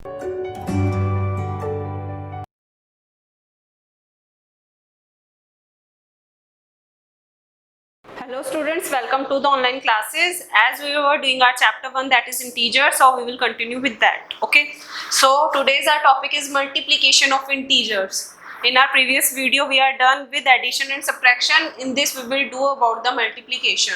Hello students, welcome to the online classes. As we were doing our chapter 1, that is integer, so we will continue with that. Okay, so today's our topic is multiplication of integers. In our previous video we are done with addition and subtraction. In this we will do about the multiplication.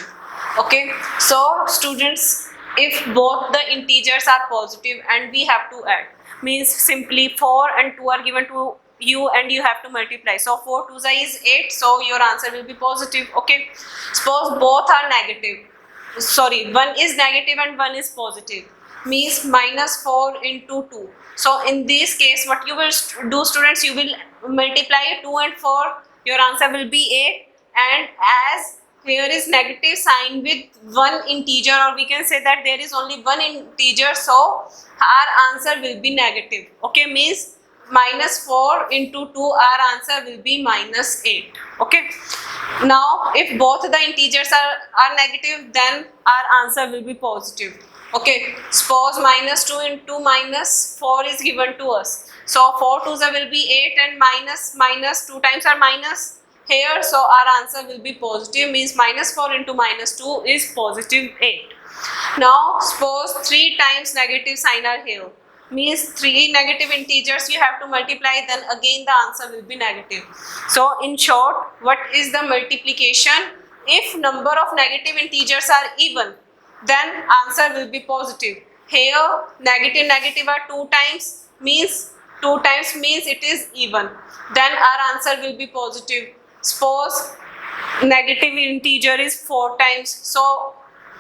Okay, so students, if both the integers are positive and we have to add, means simply 4 and 2 are given to you and you have to multiply. So 4 2 is 8, so your answer will be positive. Okay, suppose both are negative, sorry, one is negative and one is positive, means minus 4 into 2. So in this case what you will do, students, you will multiply 2 and 4, your answer will be 8. And as here is negative sign with one integer, or we can say that there is only one integer, so our answer will be negative. Okay, means minus 4 into 2, our answer will be minus 8. Okay, now if both the integers are negative, then our answer will be positive. Okay, suppose minus 2 into minus 4 is given to us, so 4 2s will be 8 and minus 2 times are minus here, so our answer will be positive, means minus 4 into minus 2 is positive 8. Now suppose 3 times negative sign are here, means 3 negative integers you have to multiply, then again the answer will be negative. So in short, what is the multiplication? If number of negative integers are even, then answer will be positive. Here negative are 2 times, means 2 times means it is even, then our answer will be positive. Suppose negative integer is 4 times, so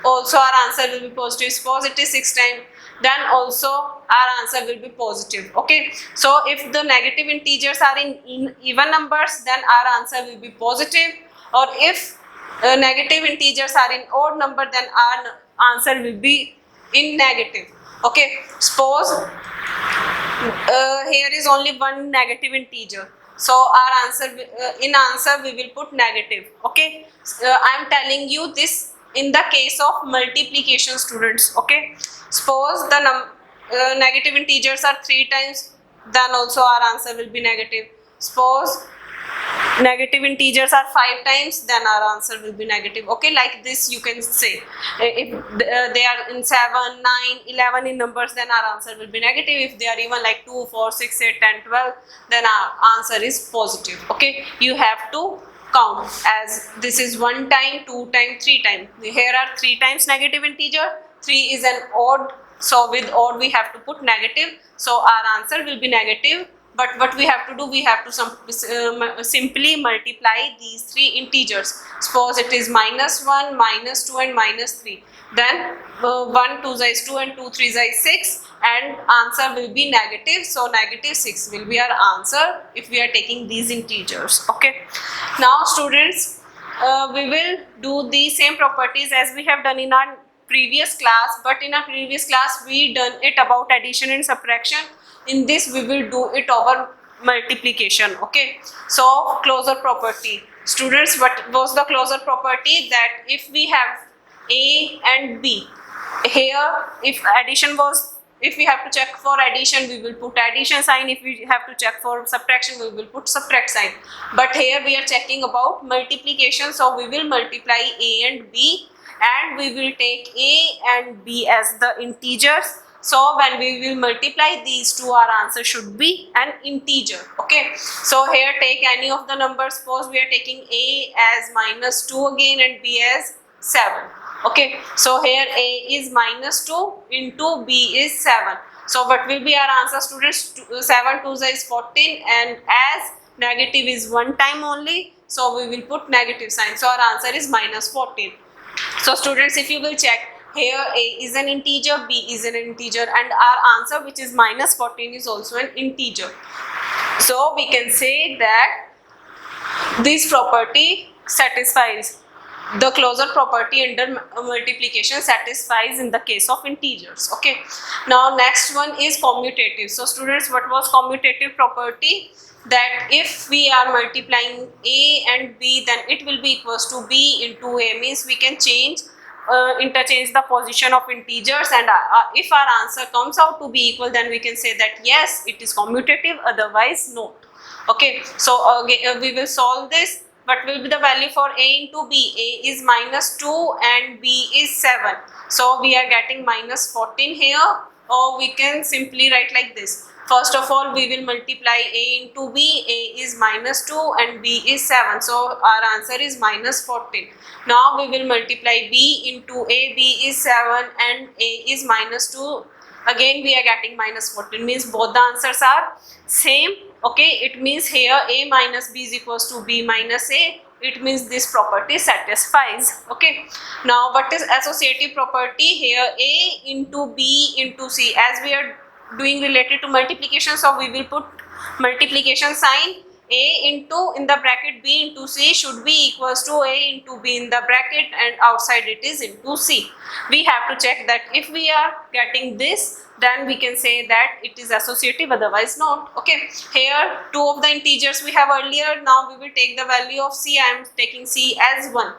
also our answer will be positive. Suppose it is 6 times, then also our answer will be positive. Okay, so if the negative integers are in even numbers, then our answer will be positive, or if negative integers are in odd number, then our answer will be in negative. Okay, suppose here is only one negative integer, so our answer in answer we will put negative. Okay, I am telling you this in the case of multiplication, students. Okay, suppose the negative integers are 3 times, then also our answer will be negative. Suppose negative integers are 5 times, then our answer will be negative. Okay, like this you can say. If they are in 7 9 11 in numbers, then our answer will be negative. If they are even like 2 4 6 8 10 12, then our answer is positive. Okay, you have to count, as this is 1 time, 2 time, 3 time. Here are 3 times negative integer, 3 is an odd, so with odd we have to put negative, so our answer will be negative. But what we have to do, we have to simply multiply these 3 integers. Suppose it is minus 1, minus 2 and minus 3, then 1 2 is 2 and 2 3 is 6, and answer will be negative, so negative 6 will be our answer if we are taking these integers. Okay, now students, we will do the same properties as we have done in our previous class, but in our previous class we done it about addition and subtraction. In this we will do it over multiplication. Okay, so closure property, students, what was the closure property? That if we have A and B, here if addition was, if we have to check for addition, we will put addition sign. If we have to check for subtraction, we will put subtract sign. But here we are checking about multiplication, so we will multiply A and B, and we will take A and B as the integers. So when we will multiply these two, our answer should be an integer. Okay, so here take any of the numbers. Suppose we are taking A as minus 2 again and B as 7. Okay, so here A is minus 2 into B is 7. So what will be our answer, students? 7 2 is 14, and as negative is 1 time only, so we will put negative sign. So our answer is minus 14. So students, if you will check, here A is an integer, B is an integer, and our answer, which is minus 14, is also an integer. So we can say that this property satisfies, the closure property under multiplication satisfies in the case of integers. Okay, now next one is commutative. So students, what was commutative property? That if we are multiplying A and B, then it will be equals to B into A, means we can change interchange the position of integers, and if our answer comes out to be equal, then we can say that yes, it is commutative, otherwise not. Okay, so we will solve this. What will be the value for a into b? A is -2 and b is 7. So we are getting -14 here, or we can simply write like this. First of all, we will multiply a into b. A is -2 and b is 7. So our answer is -14. Now we will multiply b into a. B is 7 and a is -2. Again we are getting -14, means both the answers are same. Okay, it means here a minus b is equals to b minus a. It means this property satisfies. Okay, now what is associative property? Here a into b into c, as we are doing related to multiplication, so we will put multiplication sign. A into in the bracket b into c should be equals to a into b in the bracket, and outside it is into c. We have to check that if we are getting this, then we can say that it is associative, otherwise not. Okay, here two of the integers we have earlier. Now we will take the value of c. I am taking c as 1.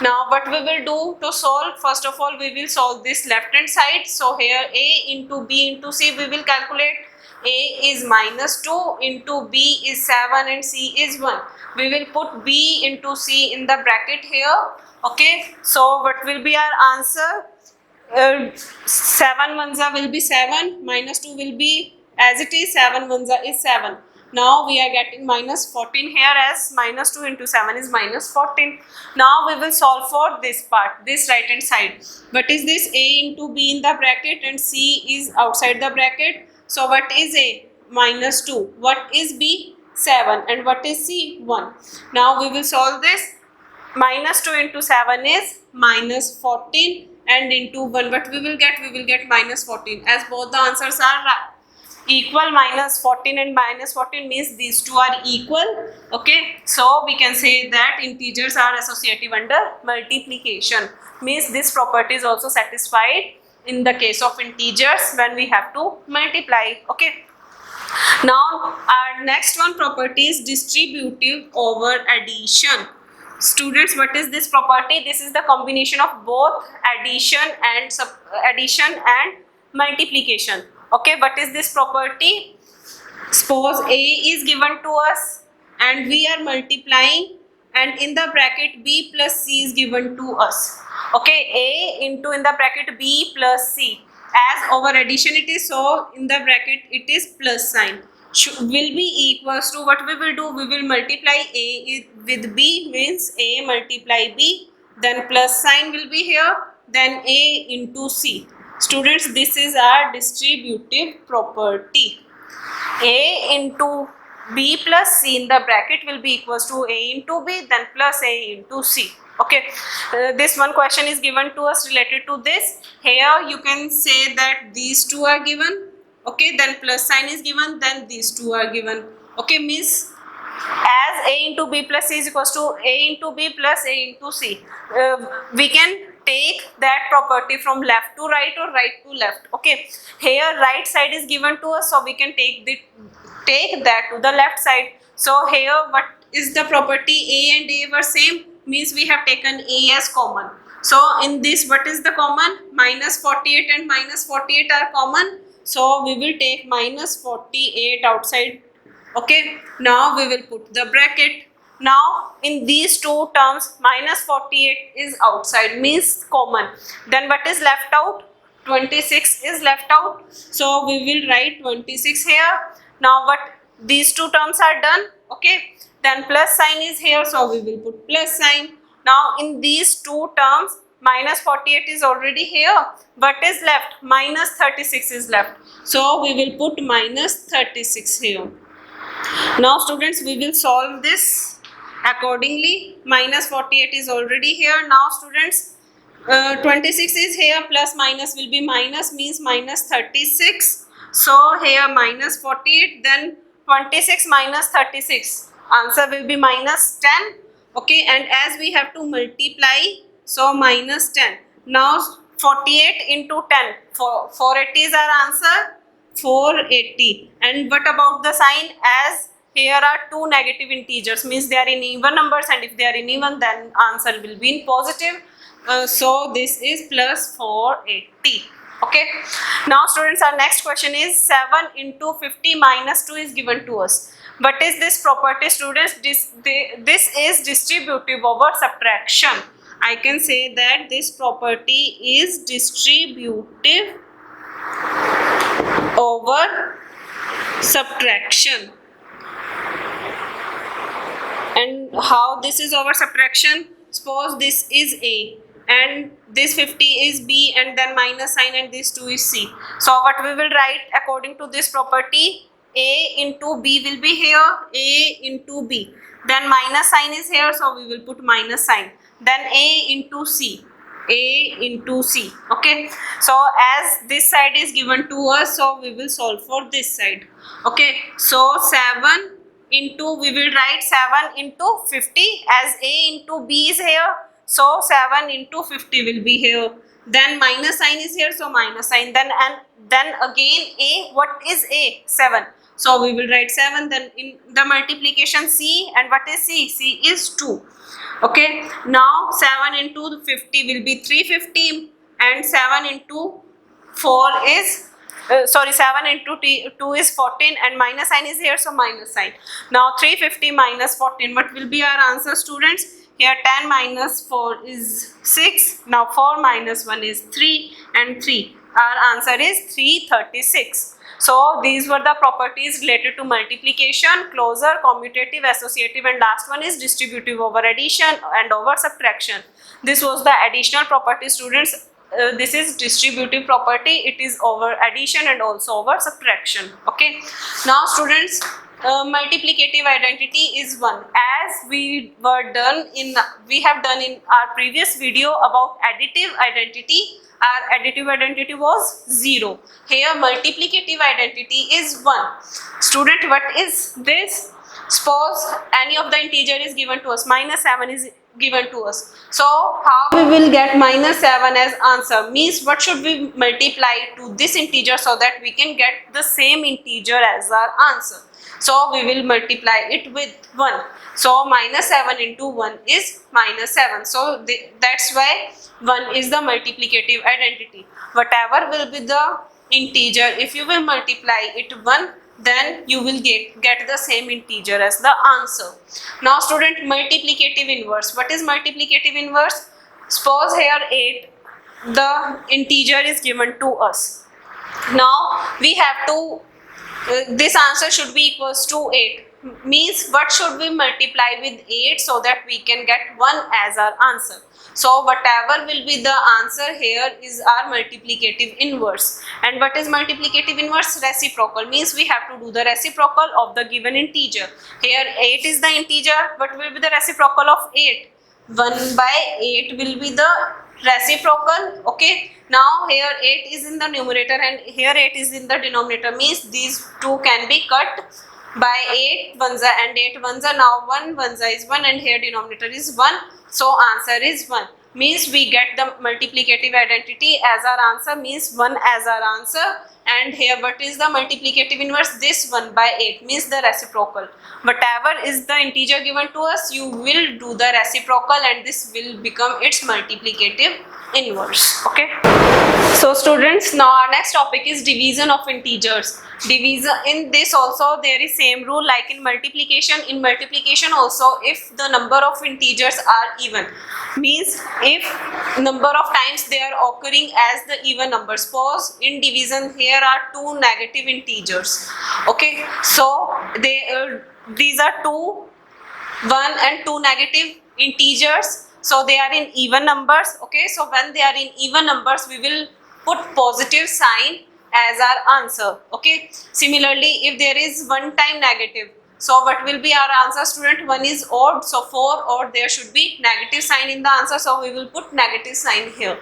Now what we will do to solve? First of all, we will solve this left hand side. So here a into b into c, we will calculate. A is -2 into b is 7 and c is 1. We will put b into c in the bracket here. Okay, so what will be our answer? 7 ones will be 7, -2 will be as it is, 7 ones is 7. Now we are getting -14 here, as -2 into 7 is -14. Now we will solve for this part, this right hand side. What is this? A into b in the bracket and c is outside the bracket. So what is a? -2. What is b? 7. And what is c? 1. Now we will solve this. -2 into 7 is -14, and into 1 what we will get? We will get -14, as both the answers are equal. -14 and -14 means these two are equal. Okay, so we can say that integers are associative under multiplication, means this property is also satisfied in the case of integers when we have to multiply. Okay, now our next one property is distributive over addition. Students, what is this property? This is the combination of both addition and multiplication. Okay, what is this property? Suppose a is given to us and we are multiplying, and in the bracket b plus c is given to us. Okay, a into in the bracket b plus c, as over addition it is, so in the bracket it is plus sign, will be equals to, what we will do? We will multiply a with b, means a multiply b, then plus sign will be here, then a into c. Students, this is our distributive property. A into b plus c in the bracket will be equals to a into b, then plus a into c. Okay, this one question is given to us related to this. Here you can say that these two are given. Okay, then plus sign is given, then these two are given. Okay, means as a into b plus c is equals to a into b plus a into c. We can take that property from left to right or right to left. Okay, here right side is given to us, so we can take that to the left side. So here what is the property? A and a were same, means we have taken a as common. So in this, what is the common? -48 and -48 are common, so we will take -48 outside. Okay, now we will put the bracket. Now in these two terms, -48 is outside, means common. Then what is left out? 26 is left out, so we will write 26 here. Now what, these two terms are done. Okay, then plus sign is here, so we will put plus sign. Now in these two terms, -48 is already here. What is left? -36 is left, so we will put -36 here. Now students, we will solve this accordingly. -48 is already here. Now students, 26 is here, plus minus will be minus, means -36. So here -48, then 26 minus 36, answer will be -10. Okay, and as we have to multiply, so -10. Now 48 into 10, 480 is our answer. 480. And what about the sign? As here are two negative integers, means they are in even numbers, and if they are in even, then answer will be in positive. So this is plus 480. Okay. Now students, our next question is 7 into 50 minus 2 is given to us. What is this property, students? This is distributive over subtraction. I can say that this property is distributive over subtraction. And how this is over subtraction? Suppose this is A and this 50 is B and then minus sign and this 2 is C. So what we will write according to this property? A into B will be here, A into B. Then minus sign is here, so we will put minus sign. Then A into C. A into C. Okay. So as this side is given to us, so we will solve for this side. Okay. So 7 into, we will write 7 into 50 as A into B is here. So 7 into 50 will be here. Then minus sign is here, so minus sign. Then again A, what is A? 7. So we will write 7. Then in the multiplication C, and what is C? C is 2. Okay. Now 7 into 50 will be 350 and 7 into 4 is 7 into 2 is 14 and minus sign is here, so minus sign. Now 350 minus 14, what will be our answer, students? Here 10 minus 4 is 6. Now 4 minus 1 is 3 and 3. Our answer is 336. So these were the properties related to multiplication, closure, commutative, associative, and last one is distributive over addition and over subtraction. This was the additional property, students. This is distributive property. It is over addition and also over subtraction. Okay. Now students, multiplicative identity is 1. As we have done in our previous video about additive identity. Our additive identity was 0. Here multiplicative identity is 1. Student, what is this? Suppose any of the integer is given to us. Minus 7 is given to us. So how we will get minus 7 as answer? Means what should we multiply to this integer so that we can get the same integer as our answer? So we will multiply it with 1. So minus 7 into 1 is minus 7. So that's why 1 is the multiplicative identity. Whatever will be the integer, if you will multiply it 1, then you will get the same integer as the answer. Now student, multiplicative inverse. What is multiplicative inverse? Suppose here 8, the integer is given to us. Now we have to, this answer should be equals to 8. Means what should we multiply with 8 so that we can get 1 as our answer? So whatever will be the answer here is our multiplicative inverse. And what is multiplicative inverse? Reciprocal. Means we have to do the reciprocal of the given integer. Here 8 is the integer. What will be the reciprocal of 8? 1 by 8 will be the reciprocal. Okay. Now here 8 is in the numerator and here 8 is in the denominator. Means these two can be cut by 8 ones and 8 ones are now 1 ones is 1 and here denominator is 1. So answer is 1. Means we get the multiplicative identity as our answer, means 1 as our answer. And here what is the multiplicative inverse? This 1 by 8 means the reciprocal. Whatever is the integer given to us, you will do the reciprocal and this will become its multiplicative inverse. Okay. So students, now our next topic is division of integers. Division, in this also there is same rule like in multiplication. In multiplication also, if the number of integers are even, means if number of times they are occurring as the even number. Suppose in division here are two negative integers. Okay, so these are 2, 1 and 2 negative integers. So they are in even numbers. Okay, so when they are in even numbers, we will put positive sign as our answer. Okay, similarly if there is one time negative, so what will be our answer, student? 1 is odd, so 4 odd, there should be negative sign in the answer, so we will put negative sign here.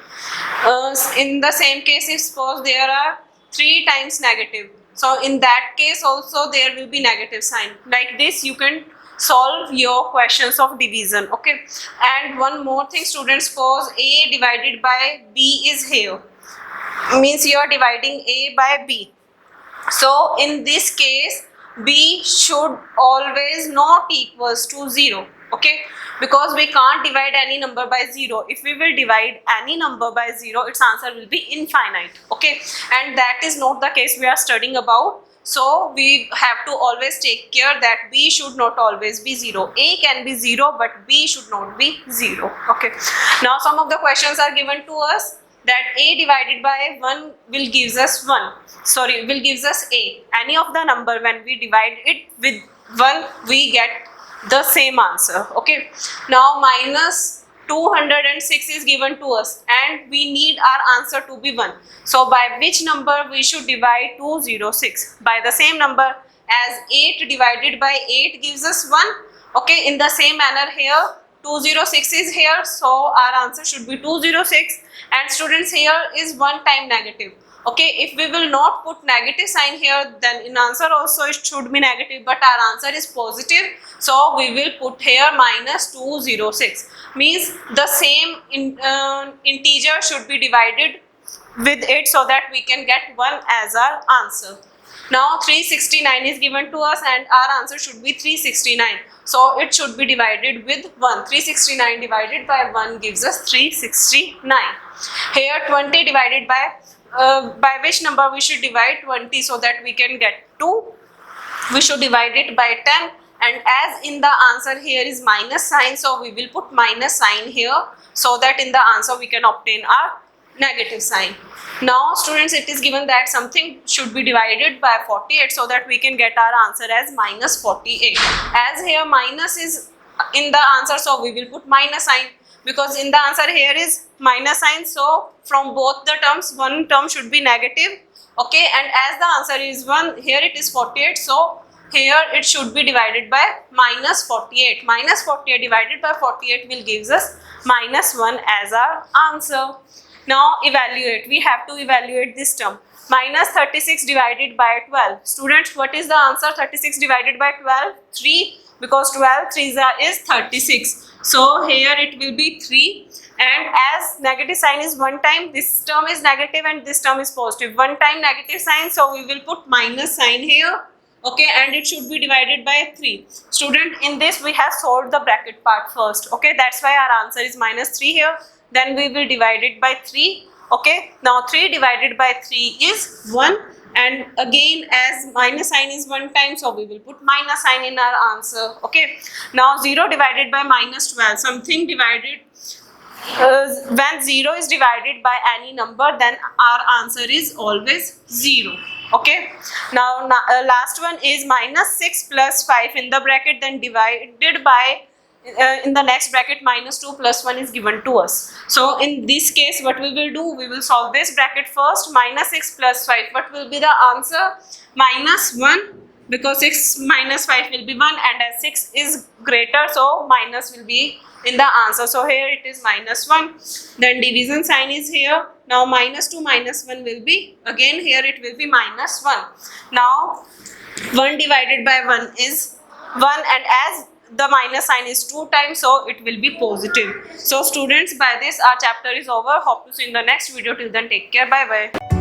In the same case, if suppose there are 3 times negative, so in that case also there will be negative sign. Like this you can solve your questions of division. Okay, and one more thing, students, suppose A divided by B is here, means you are dividing A by B. So in this case B should always not equals to 0. okay, because we can't divide any number by 0. If we will divide any number by 0, its answer will be infinite, okay, and that is not the case we are studying about. So we have to always take care that b should not always be 0. A can be 0 but b should not be 0, okay. Now some of the questions are given to us that a divided by 1 will gives us a. Any of the number, when we divide it with 1, we get the same answer, okay. Now minus 206 is given to us and we need our answer to be 1. So by which number we should divide 206? By the same number, as 8 divided by 8 gives us 1, okay. In the same manner here 206 is here, so our answer should be 206, and students, here is 1 time negative, okay. If we will not put negative sign here, then in answer also it should be negative, but our answer is positive, so we will put here minus 206. Means the same integer should be divided with it so that we can get 1 as our answer. Now 369 is given to us and our answer should be 369. So it should be divided with 1. 369 divided by 1 gives us 369. Here 20 divided by which number we should divide 20 so that we can get 2? We should divide it by 10, and as in the answer here is minus sign, so we will put minus sign here so that in the answer we can obtain our negative sign. Now students, it is given that something should be divided by 48 so that we can get our answer as minus 48. As here minus is in the answer, so we will put minus sign, because in the answer here is minus sign, so from both the terms one term should be negative, okay, and as the answer is 1, here it is 48, so here it should be divided by minus 48. Minus 48 divided by 48 will gives us minus 1 as our answer. Now evaluate. We have to evaluate this term. Minus 36 divided by 12. Students, what is the answer? 36 divided by 12? 3, because 12 3s is 36. So here it will be 3, and as negative sign is 1 time, this term is negative and this term is positive. 1 time negative sign, so we will put minus sign here, okay, and it should be divided by 3. Student, in this we have solved the bracket part first, okay, that's why our answer is minus 3 here. Then we will divide it by 3, okay. Now 3 divided by 3 is 1, and again as minus sign is 1 time, so we will put minus sign in our answer, okay. Now 0 divided by minus 12, something divided, when 0 is divided by any number, then our answer is always 0, okay. Now last one is minus 6 plus 5 in the bracket, then divided by in the next bracket minus 2 plus 1 is given to us. So in this case what we will do, we will solve this bracket first. Minus 6 plus 5, what will be the answer? Minus 1, because 6 minus 5 will be 1, and as 6 is greater, so minus will be in the answer. So here it is minus 1. Then division sign is here. Now minus 2 minus 1 will be, again here it will be minus 1. Now 1 divided by 1 is 1, and as the minus sign is 2 times, so it will be positive. So students, by this our chapter is over. Hope to see you in the next video. Till then, take care. Bye bye.